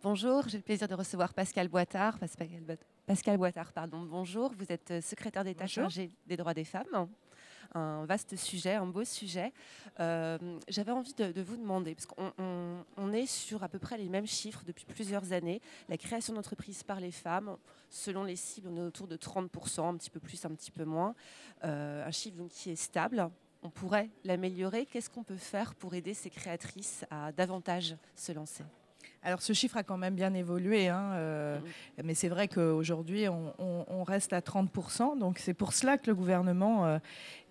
Bonjour, j'ai le plaisir de recevoir Pascal Boitard. Pascal Boitard, pardon. Bonjour, vous êtes secrétaire d'État chargé des droits des femmes. Un vaste sujet, un beau sujet. J'avais envie de vous demander, parce qu'on est sur à peu près les mêmes chiffres depuis plusieurs années, la création d'entreprises par les femmes, selon les cibles, on est autour de 30%, un petit peu plus, un petit peu moins. Un chiffre donc, qui est stable. On pourrait l'améliorer. Qu'est-ce qu'on peut faire pour aider ces créatrices à davantage se lancer ? Alors ce chiffre a quand même bien évolué, mais c'est vrai qu'aujourd'hui on reste à 30%, donc c'est pour cela que le gouvernement,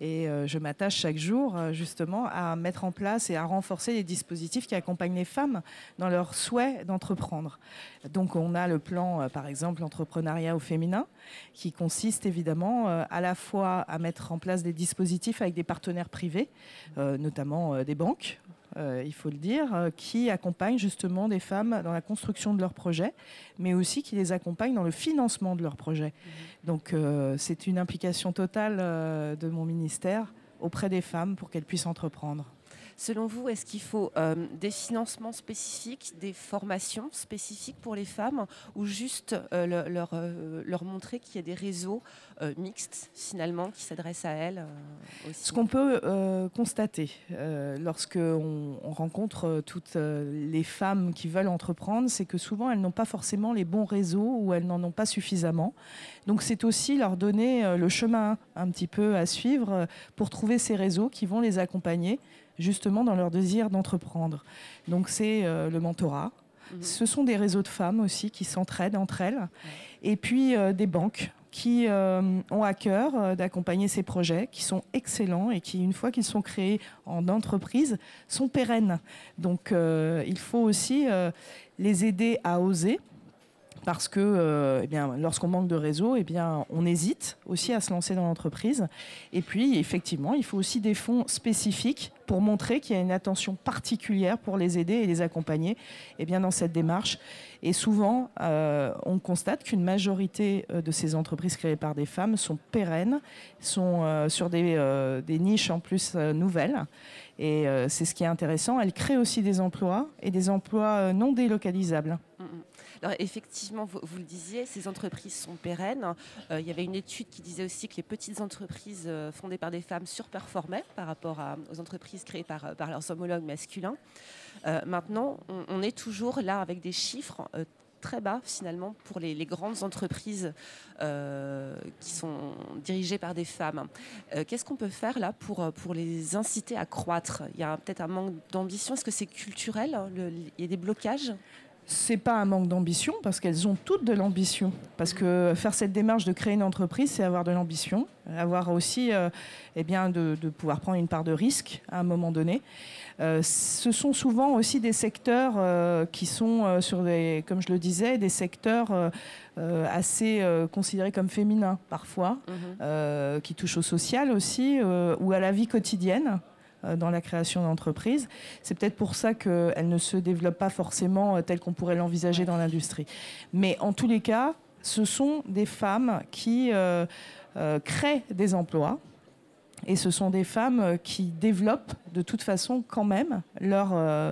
et je m'attache chaque jour justement à mettre en place et à renforcer les dispositifs qui accompagnent les femmes dans leur souhait d'entreprendre. Donc on a le plan, par exemple, l'entrepreneuriat au féminin, qui consiste évidemment à la fois à mettre en place des dispositifs avec des partenaires privés, notamment des banques, il faut le dire, qui accompagnent justement des femmes dans la construction de leurs projets, mais aussi qui les accompagnent dans le financement de leurs projets. Donc c'est une implication totale de mon ministère auprès des femmes pour qu'elles puissent entreprendre. Selon vous, est-ce qu'il faut des financements spécifiques, des formations spécifiques pour les femmes, ou juste leur montrer qu'il y a des réseaux mixtes, finalement, qui s'adressent à elles aussi ? Ce qu'on peut constater lorsqu'on rencontre toutes les femmes qui veulent entreprendre, c'est que souvent, elles n'ont pas forcément les bons réseaux ou elles n'en ont pas suffisamment. Donc, c'est aussi leur donner le chemin un petit peu à suivre pour trouver ces réseaux qui vont les accompagner justement dans leur désir d'entreprendre. Donc c'est le mentorat. Ce sont des réseaux de femmes aussi qui s'entraident entre elles. Et puis des banques qui ont à cœur d'accompagner ces projets, qui sont excellents et qui, une fois qu'ils sont créés en entreprise, sont pérennes. Donc il faut aussi les aider à oser. Parce que lorsqu'on manque de réseau, on hésite aussi à se lancer dans l'entreprise. Et puis, effectivement, il faut aussi des fonds spécifiques pour montrer qu'il y a une attention particulière pour les aider et les accompagner dans cette démarche. Et souvent, on constate qu'une majorité de ces entreprises créées par des femmes sont pérennes, sont sur des niches en plus nouvelles. Et c'est ce qui est intéressant. Elles créent aussi des emplois et des emplois non délocalisables. Alors effectivement, vous le disiez, ces entreprises sont pérennes. Il y avait une étude qui disait aussi que les petites entreprises fondées par des femmes surperformaient par rapport aux entreprises créées par leurs homologues masculins. Maintenant, on est toujours là avec des chiffres très bas finalement pour les grandes entreprises qui sont dirigées par des femmes. Qu'est-ce qu'on peut faire là pour les inciter à croître ? Il y a peut-être un manque d'ambition. Est-ce que c'est culturel ? Il y a des blocages ? C'est pas un manque d'ambition parce qu'elles ont toutes de l'ambition. Parce que faire cette démarche de créer une entreprise, c'est avoir de l'ambition, avoir aussi de pouvoir prendre une part de risque à un moment donné. Ce sont souvent aussi des secteurs qui sont sur des, comme je le disais, des secteurs assez considérés comme féminins parfois, qui touchent au social aussi ou à la vie quotidienne. Dans la création d'entreprises. C'est peut-être pour ça qu'elle ne se développe pas forcément telle qu'on pourrait l'envisager dans l'industrie. Mais en tous les cas, ce sont des femmes qui créent des emplois et ce sont des femmes qui développent de toute façon quand même leurs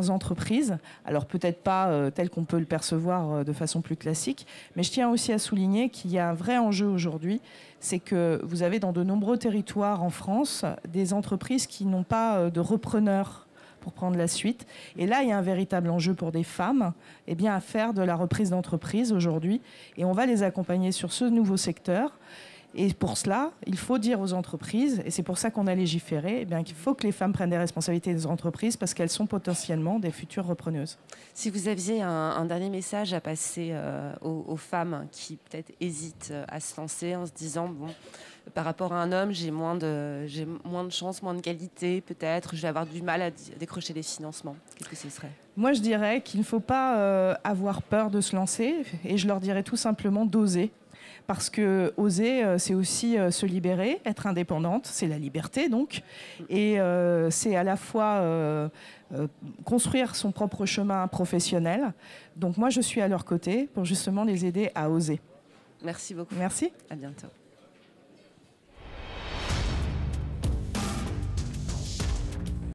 entreprises. Alors peut-être pas tel qu'on peut le percevoir de façon plus classique, mais je tiens aussi à souligner qu'il y a un vrai enjeu aujourd'hui, c'est que vous avez dans de nombreux territoires en France des entreprises qui n'ont pas de repreneurs pour prendre la suite. Et là, il y a un véritable enjeu pour des femmes à faire de la reprise d'entreprise aujourd'hui. Et on va les accompagner sur ce nouveau secteur. Et pour cela, il faut dire aux entreprises, et c'est pour ça qu'on a légiféré, qu'il faut que les femmes prennent des responsabilités des entreprises parce qu'elles sont potentiellement des futures repreneuses. Si vous aviez un dernier message à passer aux femmes qui peut-être hésitent à se lancer en se disant, bon, par rapport à un homme, j'ai moins de chance, moins de qualité, peut-être, je vais avoir du mal à décrocher des financements. Qu'est-ce que ce serait ? Moi, je dirais qu'il ne faut pas avoir peur de se lancer, et je leur dirais tout simplement d'oser. Parce que oser, c'est aussi se libérer, être indépendante, c'est la liberté donc. Et c'est à la fois construire son propre chemin professionnel. Donc moi, je suis à leur côté pour justement les aider à oser. Merci beaucoup. Merci. À bientôt.